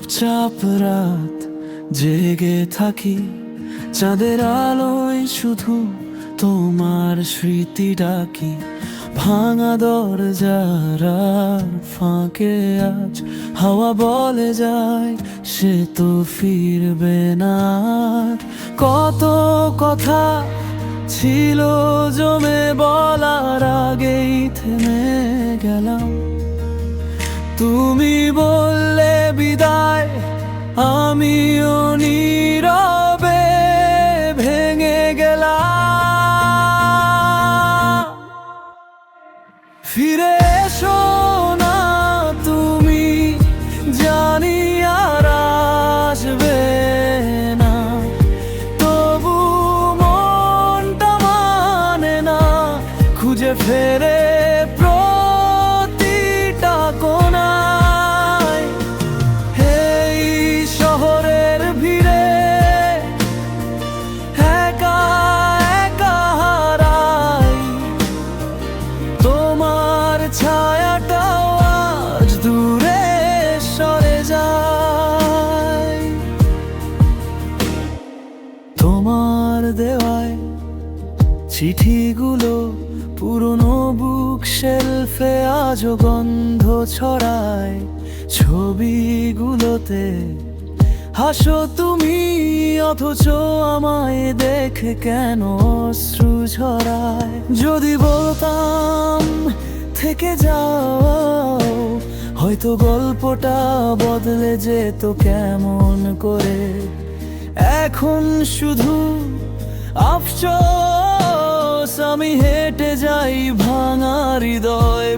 চুপচাপ রাত জেগে থাকি, চাঁদের আলোয় শুধু তোমার স্মৃতি ডাকি। ভাঙা দরজার ফাঁকে আজ হাওয়া বলে যায় সে তো ফিরবে না। কত কথা ছিল জমে বলার আগেই থেমে গেলাম। তুমি বললে বিদায়, আমিও নীরবে ভেঙে গেলাম। ফিরে এসো না তুমি, জানি আর আসবে না, তবু মনটা মানে না খুঁজে ফেরে প্রতিটা কোণায়। এই শহরের ভিড়ে একা একা হারাই, তোমার ছায়াটাও আজ দূরে সরে যায়। তোমার দেওয়ায় চিঠিগুলো পুরনো বুক শেলফে আজও গন্ধ ছড়ায়। ছবিগুলোতে হাসো তুমি, অথচ আমায় দেখে কেন অশ্রু ঝরায়। যদি বলতাম থেকে যাও, হয়তো গল্পটা বদলে যেত কেমন করে। এখন শুধু আফসোস, আমি হেঁটে যাই ভাঙা হৃদয়।